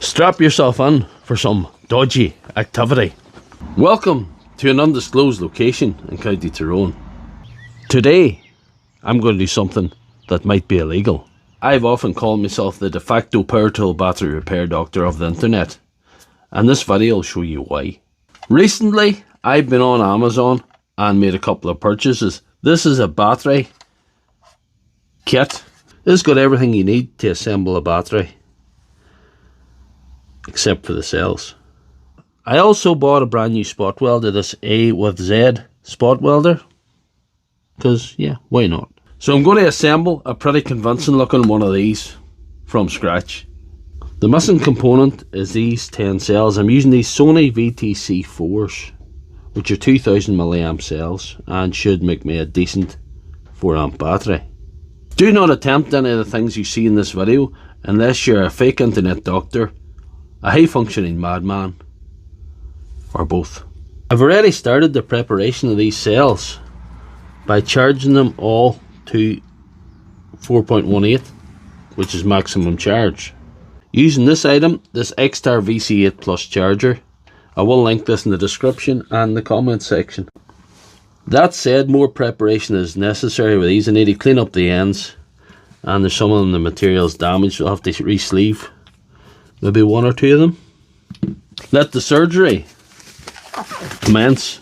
Strap yourself in for some dodgy activity. Welcome to an undisclosed location in County Tyrone. Today, I'm going to do something that might be illegal. I've often called myself the de facto power tool battery repair doctor of the internet, and this video will show you why. Recently, I've been on Amazon and made a couple of purchases. This is a battery kit. It's got everything you need to assemble a battery, except for the cells. I also bought a brand new spot welder, this A with Z spot welder, because yeah, why not? So I'm going to assemble a pretty convincing looking one of these from scratch. The missing component is these 10 cells. I'm using these Sony VTC4s, which are 2000 milliamp cells and should make me a decent 4 amp battery. Do not attempt any of the things you see in this video unless you're a fake internet doctor, a high functioning madman, or both. I've already started the preparation of these cells by charging them all to 4.18, which is maximum charge. Using this item, this X-Star VC8 Plus charger. I will link this in the description and the comment section. That said, more preparation is necessary with these. I need to clean up the ends, and there's some of them the material's damaged, so I'll have to re-sleeve maybe one or two of them. Let the surgery commence.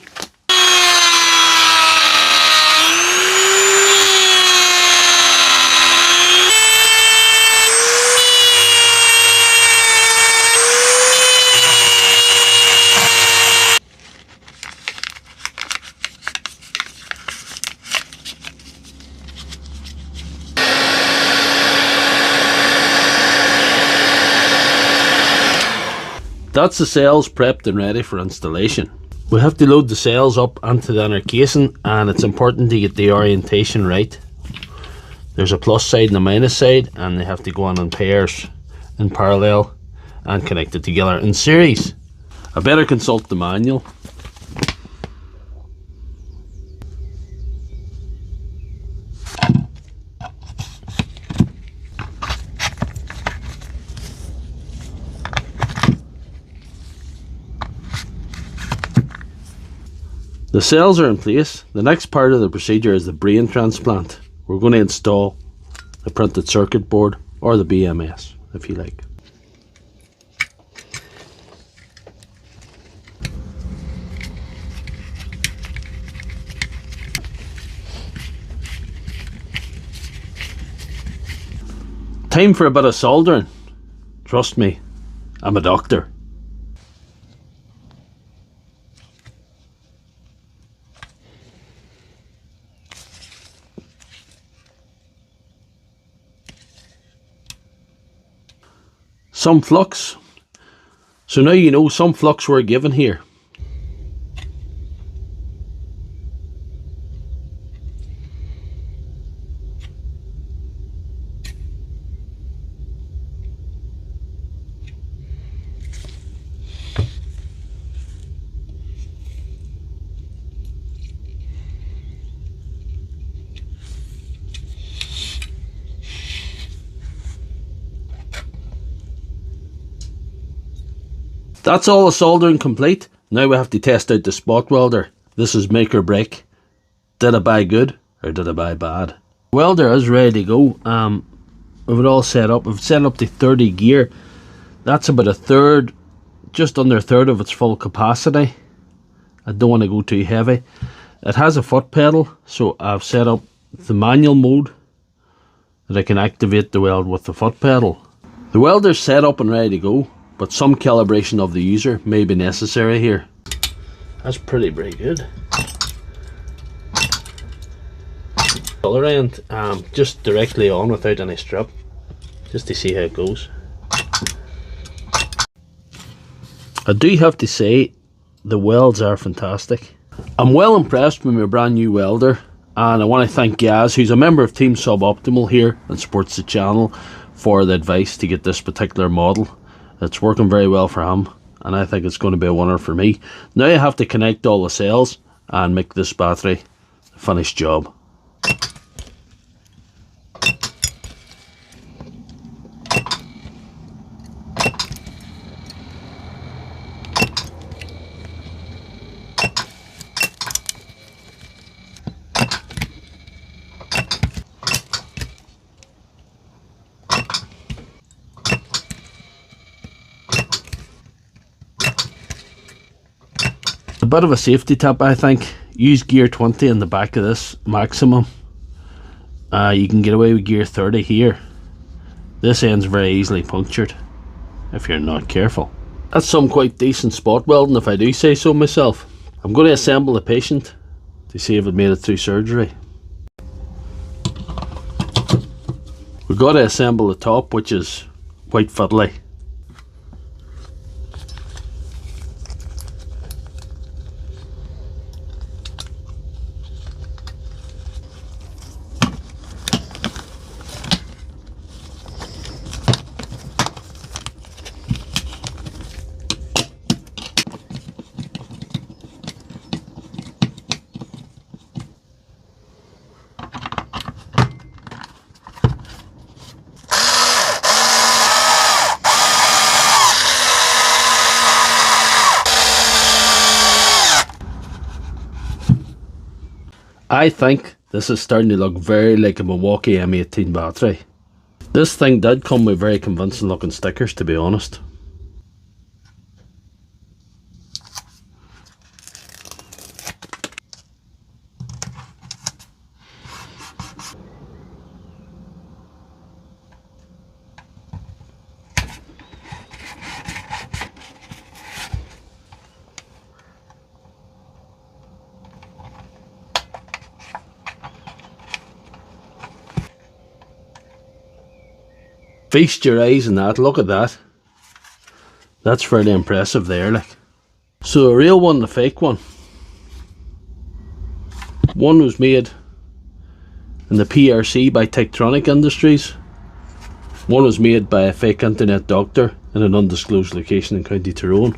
That's the cells prepped and ready for installation. We have to load the cells up onto the inner casing, and it's important to get the orientation right. There's a plus side and a minus side, and they have to go on in pairs in parallel and connected together in series. I better consult the manual. The cells are in place. The next part of the procedure is the brain transplant. We're going to install the printed circuit board, or the BMS if you like. Time for a bit of soldering. Trust me, I'm a doctor. Some flux. So now you know some flux were given here. That's all the soldering complete. Now we have to test out the spot welder. This is make or break. Did I buy good or did I buy bad? Welder is ready to go. We've it all set up. We've set up to 30 gear. That's about a third, just under a third of its full capacity. I don't want to go too heavy. It has a foot pedal, so I've set up the manual mode that I can activate the weld with the foot pedal. The welder's set up and ready to go, but some calibration of the user may be necessary here. That's pretty good. Other end, just directly on without any strip, just to see how it goes. I do have to say, the welds are fantastic. I'm well impressed with my brand new welder, and I want to thank Gaz, who's a member of Team Suboptimal here and supports the channel, for the advice to get this particular model. It's working very well for him, and I think it's going to be a winner for me. Now I have to connect all the cells and make this battery a finished job. A bit of a safety tip, I think. Use gear 20 in the back of this maximum. You can get away with gear 30 here. This end's very easily punctured if you're not careful. That's some quite decent spot welding, if I do say so myself. I'm going to assemble the patient to see if it made it through surgery. We've got to assemble the top, which is quite fiddly. I think this is starting to look very like a Milwaukee M18 battery. This thing did come with very convincing looking stickers, to be honest. Feast your eyes on that, look at that. That's fairly impressive there, like. So a real one and a fake one. One was made in the PRC by Tectronic Industries. One was made by a fake internet doctor in an undisclosed location in County Tyrone.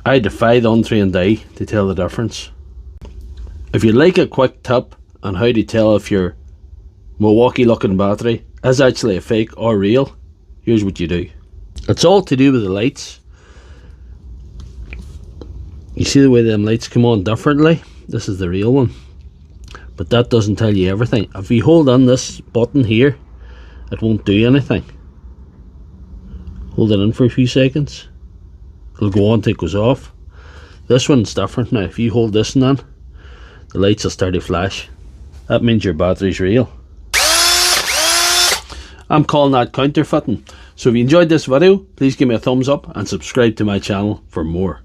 I defy the untrained eye to tell the difference. If you'd like a quick tip on how to tell if your Milwaukee looking battery is actually a fake or real, here's what you do. It's all to do with the lights. You see the way them lights come on differently? This is the real one, but that doesn't tell you everything. If you hold on this button here, it won't do anything. Hold it in for a few seconds, it'll go on till it goes off. This one's different now. If you hold this in, the lights will start to flash. That means your battery's real. I'm calling that counterfeiting. So if you enjoyed this video, please give me a thumbs up and subscribe to my channel for more.